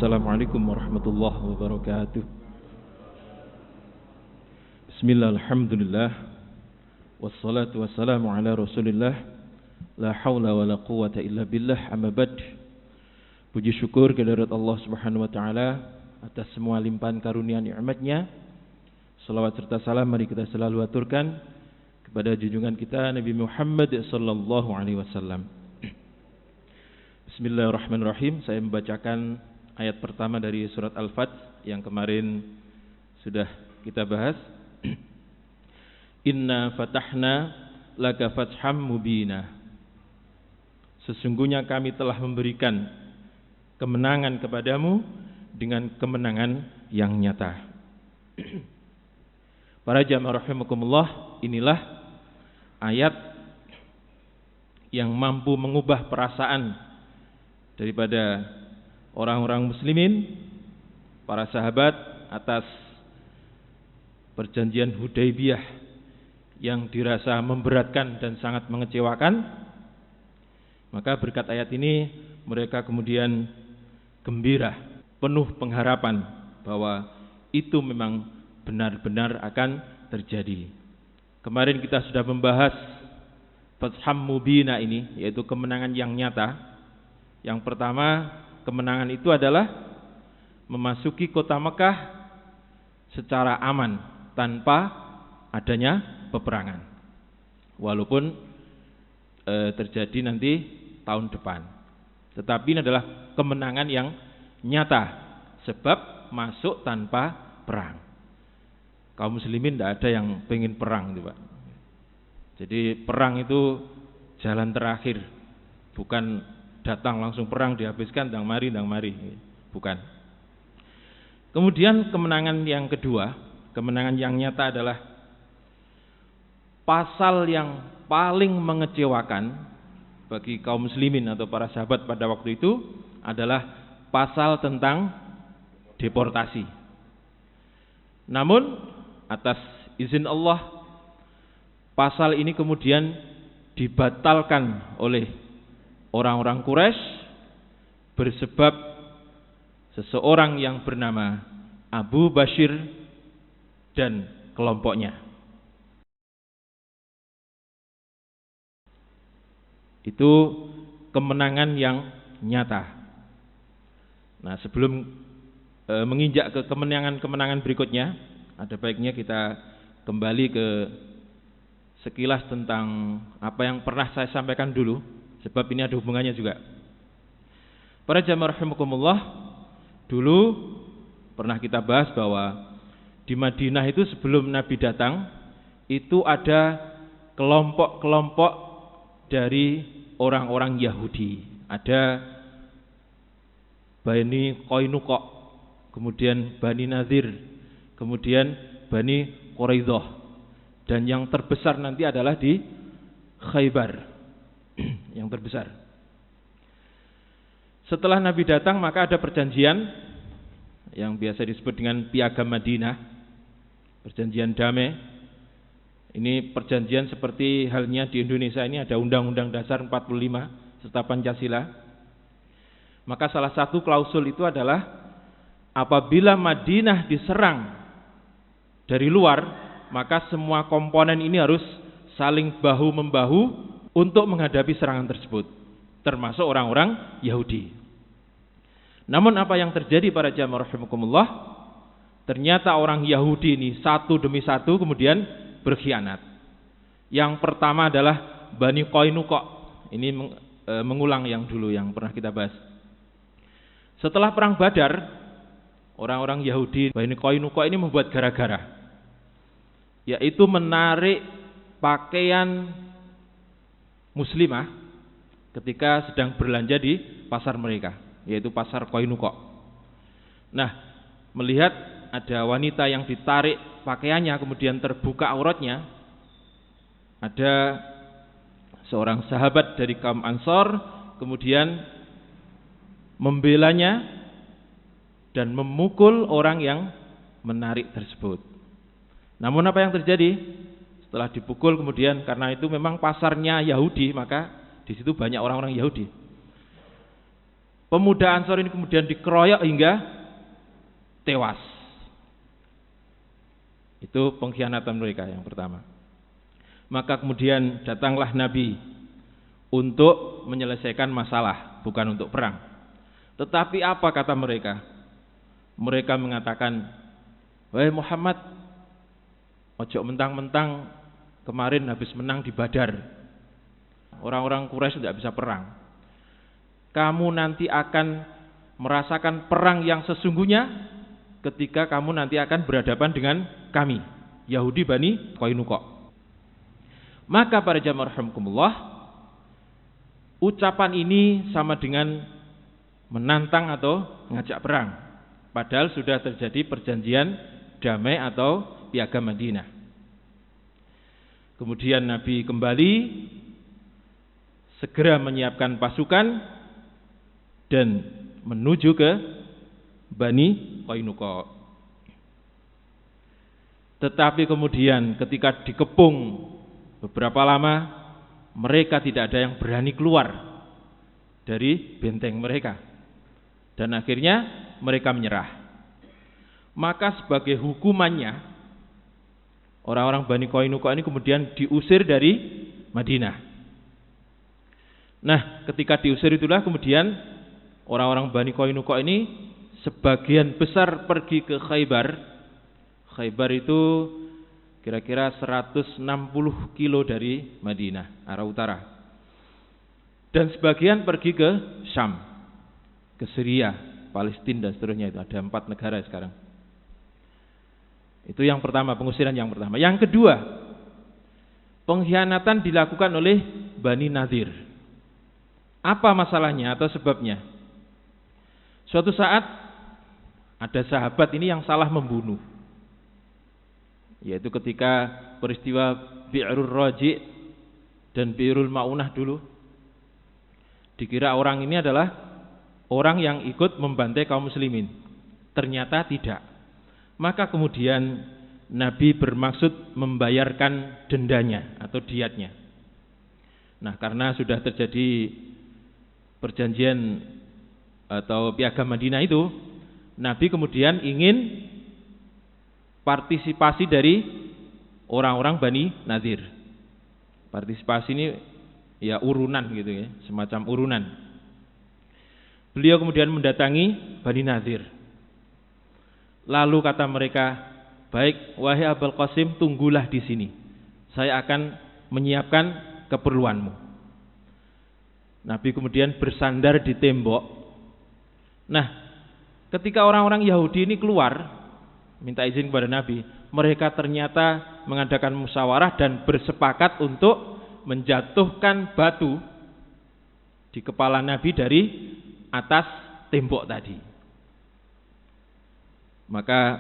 Assalamualaikum warahmatullahi wabarakatuh. Bismillah, alhamdulillah, wassalatu wassalamu ala rasulillah, la hawla wa la quwata illa billah, amma bad. Puji syukur kehadirat Allah subhanahu wa ta'ala atas semua limpahan karunia nikmatnya. Salawat serta salam mari kita selalu aturkan kepada junjungan kita Nabi Muhammad sallallahu alaihi wasallam. Bismillahirrahmanirrahim. Saya membacakan ayat pertama dari surat Al-Fath yang kemarin sudah kita bahas. Inna fatahna laka fatham mubina. Sesungguhnya kami telah memberikan kemenangan kepadamu dengan kemenangan yang nyata. Para jamaah rahimakumullah, inilah ayat yang mampu mengubah perasaan daripada orang-orang muslimin, para sahabat atas perjanjian Hudaybiyah yang dirasa memberatkan dan sangat mengecewakan. Maka berkat ayat ini mereka kemudian gembira, penuh pengharapan bahwa itu memang benar-benar akan terjadi. Kemarin kita sudah membahas Fatham Mubina ini, yaitu kemenangan yang nyata. Yang pertama, kemenangan itu adalah memasuki kota Mekah secara aman tanpa adanya peperangan. Walaupun terjadi nanti tahun depan. Tetapi ini adalah kemenangan yang nyata sebab masuk tanpa perang. Kaum muslimin tidak ada yang pengen perang itu, Pak. Jadi perang itu jalan terakhir, bukan datang langsung perang dihabiskan dang mari, bukan. Kemudian kemenangan yang kedua, kemenangan yang nyata adalah pasal yang paling mengecewakan bagi kaum muslimin atau para sahabat pada waktu itu adalah pasal tentang deportasi. Namun atas izin Allah, pasal ini kemudian dibatalkan oleh orang-orang Quraisy bersebab seseorang yang bernama Abu Bashir dan kelompoknya. Itu kemenangan yang nyata. Nah, sebelum menginjak ke kemenangan berikutnya, ada baiknya kita kembali ke sekilas tentang apa yang pernah saya sampaikan dulu, sebab ini ada hubungannya juga. Para jamaah rahimakumullah, dulu pernah kita bahas bahwa di Madinah itu sebelum Nabi datang, itu ada kelompok-kelompok dari orang-orang Yahudi. Ada Bani Qainuqa, kemudian Bani Nadir, kemudian Bani Quraidah, dan yang terbesar nanti adalah di Khaybar, yang terbesar. Setelah Nabi datang maka ada perjanjian yang biasa disebut dengan Piagam Madinah, perjanjian damai. Ini perjanjian seperti halnya di Indonesia ini ada Undang-Undang Dasar 45 serta Pancasila. Maka salah satu klausul itu adalah apabila Madinah diserang dari luar, maka semua komponen ini harus saling bahu-membahu untuk menghadapi serangan tersebut, termasuk orang-orang Yahudi. Namun apa yang terjadi para jamaah rahimakumullah, ternyata orang Yahudi ini satu demi satu kemudian berkhianat. Yang pertama adalah Bani Qainuqa. Ini mengulang yang dulu yang pernah kita bahas. Setelah perang Badar, orang-orang Yahudi Bani Qainuqa ini membuat gara-gara, yaitu menarik pakaian muslimah ketika sedang belanja di pasar mereka, yaitu pasar Qainuqa. Nah, melihat ada wanita yang ditarik pakaiannya kemudian terbuka auratnya, ada seorang sahabat dari kaum Ansor kemudian membelanya dan memukul orang yang menarik tersebut. Namun apa yang terjadi? Setelah dipukul kemudian, karena itu memang pasarnya Yahudi, maka di situ banyak orang-orang Yahudi. Pemuda Ansor ini kemudian dikeroyok hingga tewas. Itu pengkhianatan mereka yang pertama. Maka kemudian datanglah Nabi untuk menyelesaikan masalah, bukan untuk perang. Tetapi apa kata mereka? Mereka mengatakan, "Wahai Muhammad, ojo mentang-mentang kemarin habis menang di Badar. Orang-orang Quraisy tidak bisa perang. Kamu nanti akan merasakan perang yang sesungguhnya ketika kamu nanti akan berhadapan dengan kami, Yahudi Bani Qainuqa." Maka para jamaah rahimakumullah, ucapan ini sama dengan menantang atau mengajak perang, padahal sudah terjadi perjanjian damai atau piagam Madinah. Kemudian Nabi kembali segera menyiapkan pasukan dan menuju ke Bani Qainuqa. Tetapi kemudian ketika dikepung beberapa lama, mereka tidak ada yang berani keluar dari benteng mereka, dan akhirnya mereka menyerah. Maka sebagai hukumannya, orang-orang Bani Qainuqa ini kemudian diusir dari Madinah. Nah, ketika diusir itulah kemudian orang-orang Bani Qainuqa ini sebagian besar pergi ke Khaybar. Khaybar itu kira-kira 160 kilo dari Madinah, arah utara. Dan sebagian pergi ke Syam, ke Syria, Palestina dan seterusnya. Itu ada 4 negara sekarang. Itu yang pertama, pengusiran yang pertama. Yang kedua, pengkhianatan dilakukan oleh Bani Nadir. Apa masalahnya atau sebabnya? Suatu saat ada sahabat ini yang salah membunuh, yaitu ketika peristiwa Bi'rul Raji' dan Bi'rul Ma'unah dulu. Dikira orang ini adalah orang yang ikut membantai kaum muslimin. Ternyata tidak. Maka kemudian Nabi bermaksud membayarkan dendanya atau diatnya. Nah, karena sudah terjadi perjanjian atau piagam Madinah itu, Nabi kemudian ingin partisipasi dari orang-orang Bani Nadir. Partisipasi ini ya urunan gitu ya, semacam urunan. Beliau kemudian mendatangi Bani Nadir. Lalu kata mereka, "Baik, wahai Abul Qasim, tunggulah di sini. Saya akan menyiapkan keperluanmu." Nabi kemudian bersandar di tembok. Nah, ketika orang-orang Yahudi ini keluar minta izin kepada Nabi, mereka ternyata mengadakan musyawarah dan bersepakat untuk menjatuhkan batu di kepala Nabi dari atas tembok tadi. Maka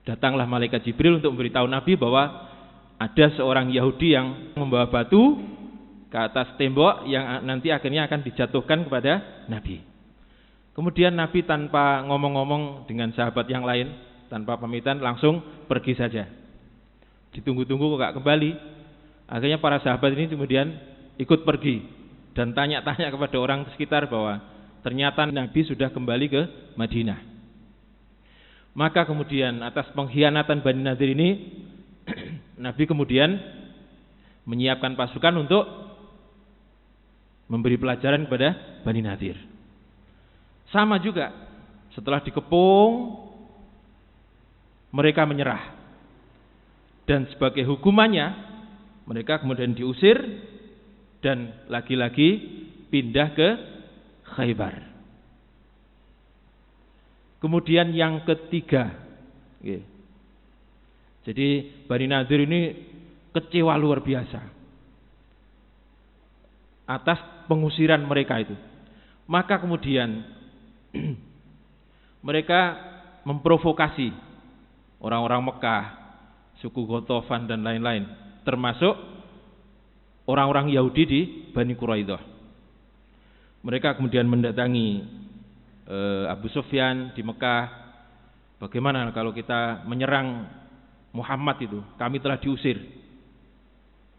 datanglah malaikat Jibril untuk memberitahu Nabi bahwa ada seorang Yahudi yang membawa batu ke atas tembok yang nanti akhirnya akan dijatuhkan kepada Nabi. Kemudian Nabi tanpa ngomong-ngomong dengan sahabat yang lain, tanpa pamitan, langsung pergi saja. Ditunggu-tunggu kok gak kembali. Akhirnya para sahabat ini kemudian ikut pergi dan tanya-tanya kepada orang sekitar bahwa ternyata Nabi sudah kembali ke Madinah. Maka kemudian atas pengkhianatan Bani Nadir ini Nabi kemudian menyiapkan pasukan untuk memberi pelajaran kepada Bani Nadir. Sama juga, setelah dikepung mereka menyerah. Dan sebagai hukumannya mereka kemudian diusir dan lagi-lagi pindah ke Khaybar. Kemudian yang ketiga, jadi Bani Nadir ini kecewa luar biasa atas pengusiran mereka itu. Maka kemudian mereka memprovokasi orang-orang Mekah, suku Ghatafan dan lain-lain, termasuk orang-orang Yahudi di Bani Quraidah. Mereka kemudian mendatangi Abu Sufyan di Mekah. Bagaimana kalau kita menyerang Muhammad itu? Kami telah diusir.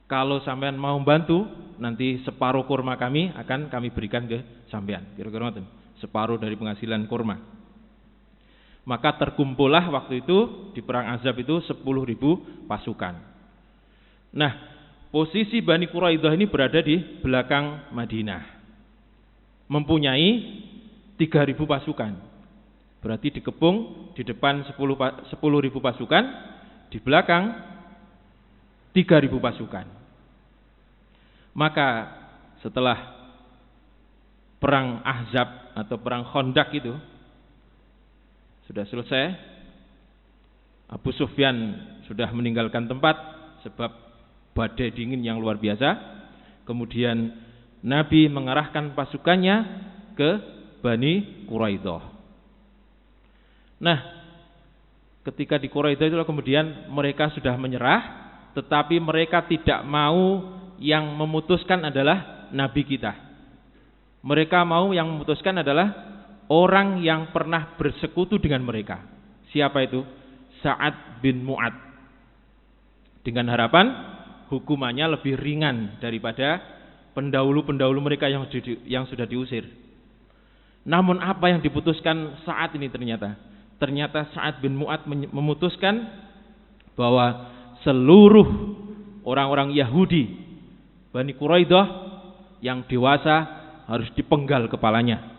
Kalau sampean mau bantu, nanti separuh kurma kami akan kami berikan ke sampean. Kira-kira ngoten. Separuh dari penghasilan kurma. Maka terkumpullah waktu itu di perang Ahzab itu 10.000 pasukan. Nah, posisi Bani Quraidah ini berada di belakang Madinah. Mempunyai 3.000 pasukan. Berarti dikepung di depan 10.000 pasukan, di belakang 3.000 pasukan. Maka setelah perang Ahzab atau perang Khandaq itu sudah selesai, Abu Sufyan sudah meninggalkan tempat sebab badai dingin yang luar biasa. Kemudian Nabi mengarahkan pasukannya ke Bani Quraidah. Nah, ketika di Quraidah itu kemudian mereka sudah menyerah, tetapi mereka tidak mau yang memutuskan adalah Nabi kita. Mereka mau yang memutuskan adalah orang yang pernah bersekutu dengan mereka. Siapa itu? Sa'ad bin Mu'ad. Dengan harapan hukumannya lebih ringan daripada pendahulu-pendahulu mereka yang sudah diusir. Namun apa yang diputuskan saat ini ternyata Sa'ad bin Mu'ad memutuskan bahwa seluruh orang-orang Yahudi Bani Quraidah yang dewasa harus dipenggal kepalanya.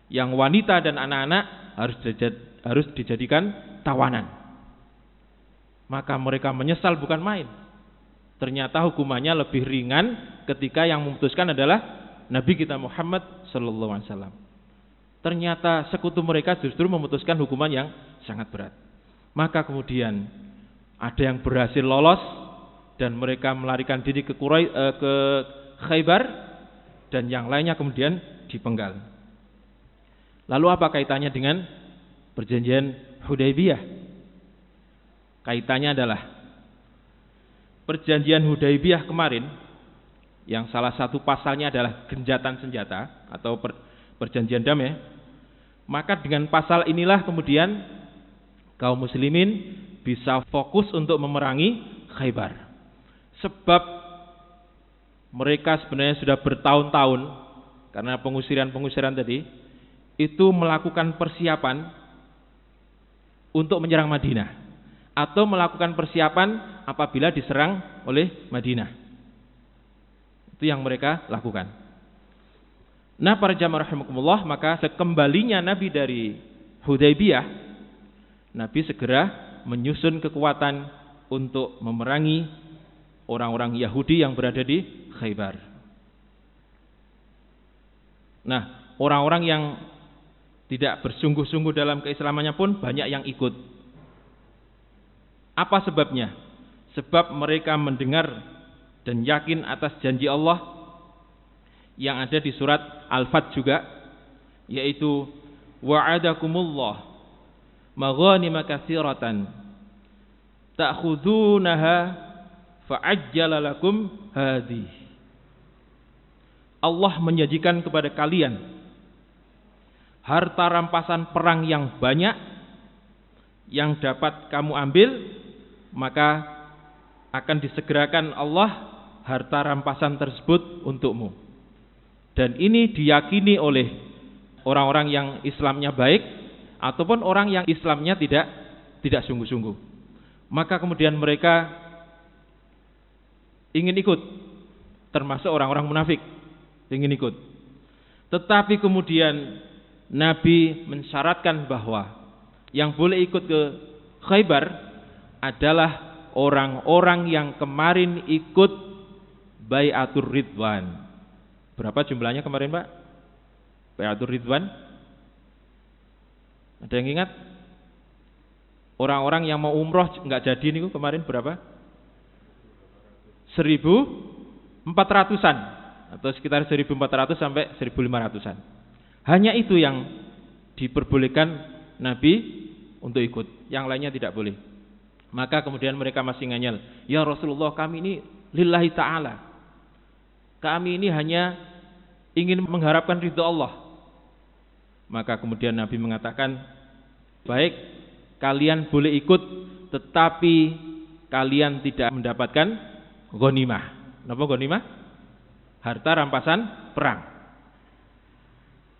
Yang wanita dan anak-anak harus dijadikan tawanan. Maka mereka menyesal bukan main. Ternyata hukumannya lebih ringan ketika yang memutuskan adalah Nabi kita Muhammad sallallahu alaihi wasallam. Ternyata sekutu mereka justru memutuskan hukuman yang sangat berat. Maka kemudian ada yang berhasil lolos dan mereka melarikan diri ke Khaybar, dan yang lainnya kemudian dipenggal. Lalu apa kaitannya dengan perjanjian Hudaybiyah? Kaitannya adalah perjanjian Hudaybiyah kemarin yang salah satu pasalnya adalah genjatan senjata atau perjanjian damai. Maka dengan pasal inilah kemudian kaum muslimin bisa fokus untuk memerangi Khaybar. Sebab mereka sebenarnya sudah bertahun-tahun karena pengusiran tadi itu melakukan persiapan untuk menyerang Madinah atau melakukan persiapan apabila diserang oleh Madinah. Itu yang mereka lakukan. Nah, para jamaah rahimakumullah, maka sekembalinya Nabi dari Hudaybiyah, Nabi segera menyusun kekuatan untuk memerangi orang-orang Yahudi yang berada di Khaybar. Nah, orang-orang yang tidak bersungguh-sungguh dalam keislamannya pun banyak yang ikut. Apa sebabnya? Sebab mereka mendengar dan yakin atas janji Allah yang ada di surat Al-Fat juga, yaitu wa'adakumullah maghanima katsiratan ta'khudunaha fa'ajjala lakum hadhi. Allah menjanjikan kepada kalian harta rampasan perang yang banyak yang dapat kamu ambil, maka akan disegerakan Allah harta rampasan tersebut untukmu. Dan ini diyakini oleh orang-orang yang Islamnya baik ataupun orang yang Islamnya tidak sungguh-sungguh. Maka kemudian mereka ingin ikut, termasuk orang-orang munafik ingin ikut. Tetapi kemudian Nabi mensyaratkan bahwa yang boleh ikut ke Khaybar adalah orang-orang yang kemarin ikut Bai'atur Ridwan. Berapa jumlahnya kemarin, Pak? Bai'atur Ridwan? Ada yang ingat? Orang-orang yang mau umroh nggak jadi nih kemarin berapa? 1.400-an atau sekitar 1.400 sampai 1.500-an. Hanya itu yang diperbolehkan Nabi untuk ikut, yang lainnya tidak boleh. Maka kemudian mereka masih nganyel, ya Rasulullah, kami ini lillahi ta'ala, kami ini hanya ingin mengharapkan ridha Allah. Maka kemudian Nabi mengatakan, baik, kalian boleh ikut, tetapi kalian tidak mendapatkan ghanimah. Napa ghanimah? harta rampasan perang.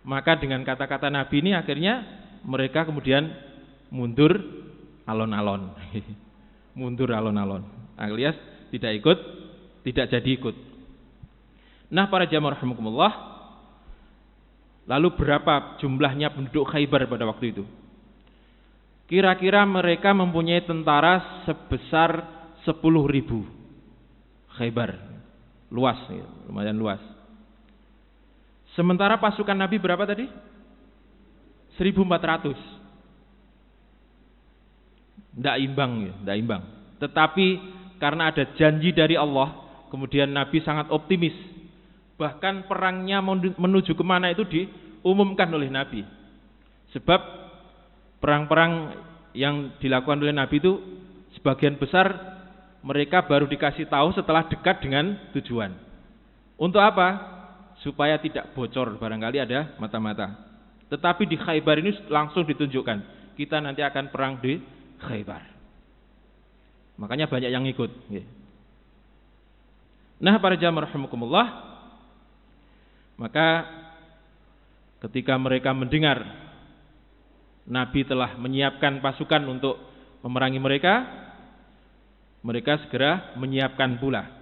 Maka dengan kata-kata Nabi ini akhirnya mereka kemudian mundur alon-alon. Mundur alon-alon, alias tidak ikut, tidak jadi ikut. Nah, para jamaah rahimakumullah, lalu berapa jumlahnya penduduk Khaybar pada waktu itu? Kira-kira mereka mempunyai tentara sebesar 10.000. Khaybar luas, lumayan luas. Sementara pasukan Nabi berapa tadi? 1.400. Tidak imbang, ya, tidak imbang. Tetapi karena ada janji dari Allah, kemudian Nabi sangat optimis. Bahkan perangnya menuju kemana itu diumumkan oleh Nabi. Sebab perang-perang yang dilakukan oleh Nabi itu sebagian besar mereka baru dikasih tahu setelah dekat dengan tujuan. Untuk apa? Supaya tidak bocor, barangkali ada mata-mata. Tetapi di Khaybar ini langsung ditunjukkan, kita nanti akan perang di Khaybar. Makanya banyak yang ikut. Nah, para jamaah rahimakumullah, maka ketika mereka mendengar Nabi telah menyiapkan pasukan untuk memerangi mereka, mereka segera menyiapkan pula.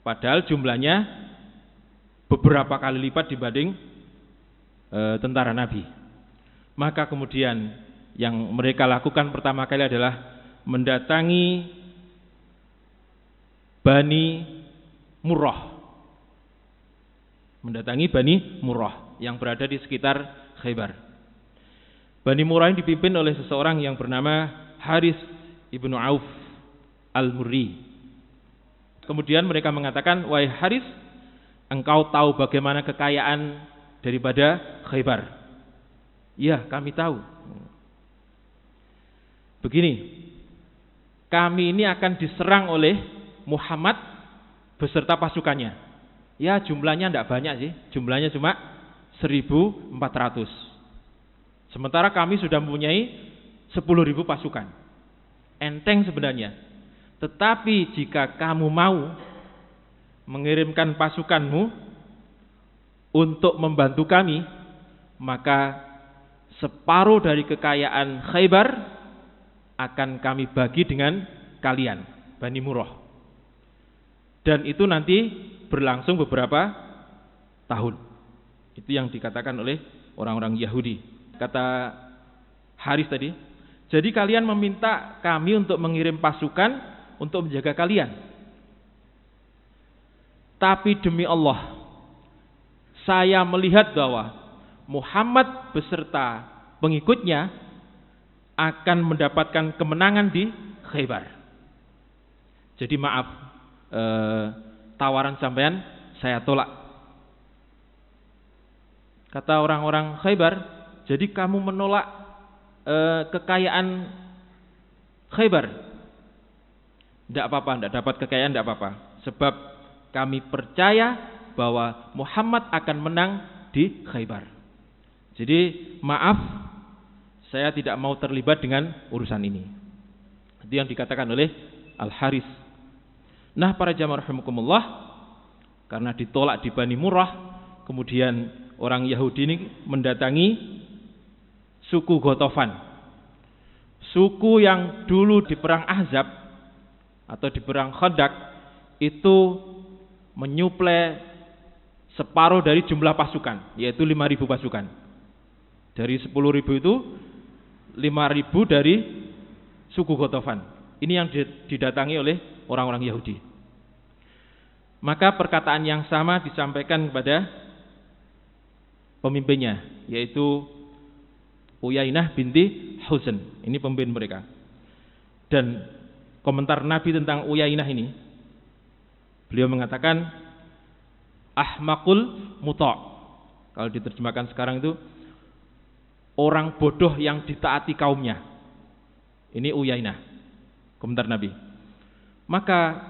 Padahal jumlahnya beberapa kali lipat dibanding tentara Nabi. Maka kemudian yang mereka lakukan pertama kali adalah mendatangi Bani Murrah. Mendatangi Bani Murrah yang berada di sekitar Khaybar. Bani Murrah ini dipimpin oleh seseorang yang bernama Haris ibnu Auf al-Murri. Kemudian mereka mengatakan, wahai Haris, engkau tahu bagaimana kekayaan daripada Khaybar? Ya, kami tahu. Begini, kami ini akan diserang oleh Muhammad beserta pasukannya. Ya, jumlahnya tidak banyak sih, jumlahnya cuma 1.400. Sementara kami sudah mempunyai 10.000 pasukan. Enteng sebenarnya. Tetapi jika kamu mau mengirimkan pasukanmu untuk membantu kami, maka separuh dari kekayaan Khaybar akan kami bagi dengan kalian, Bani Murrah. Dan itu nanti berlangsung beberapa tahun. Itu yang dikatakan oleh orang-orang Yahudi. Kata Haris tadi, jadi kalian meminta kami untuk mengirim pasukan untuk menjaga kalian. Tapi demi Allah, saya melihat bahwa Muhammad beserta pengikutnya akan mendapatkan kemenangan di Khaybar. Jadi maaf, tawaran sampean saya tolak. Kata orang-orang Khaybar, jadi kamu menolak kekayaan Khaybar? Tidak apa-apa, tidak dapat kekayaan, tidak apa-apa. Sebab kami percaya bahwa Muhammad akan menang di Khaybar. Jadi maaf, saya tidak mau terlibat dengan urusan ini. Itu yang dikatakan oleh Al-Haris. Nah, para jamaah rahimakumullah, karena ditolak di Bani Murrah, kemudian orang Yahudi ini mendatangi suku Ghatafan. Suku yang dulu di perang Ahzab atau di perang Khandaq itu menyuplai separuh dari jumlah pasukan, yaitu 5.000 pasukan. Dari 10.000 itu 5.000 dari suku Ghatafan. Ini yang didatangi oleh orang-orang Yahudi. Maka perkataan yang sama disampaikan kepada pemimpinnya, yaitu Uyainah binti Huzn. Ini pemimpin mereka. Dan komentar Nabi tentang Uyainah ini, beliau mengatakan ahmaqul muta'. Kalau diterjemahkan sekarang itu orang bodoh yang ditaati kaumnya. Ini Uyainah, komentar Nabi. Maka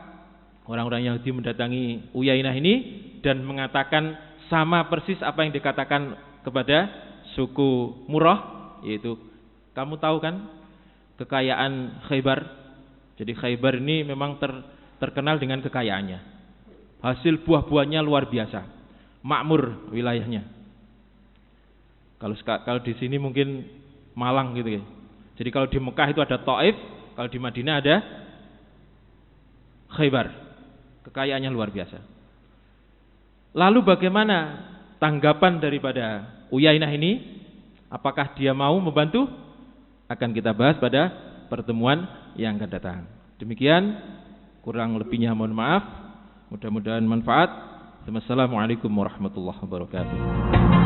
orang-orang Yahudi mendatangi Uyainah ini dan mengatakan sama persis apa yang dikatakan kepada suku Murrah, yaitu kamu tahu kan kekayaan Khaybar. Jadi Khaybar ini memang terkenal dengan kekayaannya. hasil buah-buahnya luar biasa, makmur wilayahnya. Kalau di sini mungkin Malang gitu ya. Jadi kalau di Mekah itu ada Taif, kalau di Madinah ada Khaybar. Kekayaannya luar biasa. Lalu bagaimana tanggapan daripada Uyainah ini? Apakah dia mau membantu? Akan kita bahas pada pertemuan yang akan datang. Demikian, kurang lebihnya mohon maaf. Mudah-mudahan manfaat. Wassalamualaikum warahmatullahi wabarakatuh.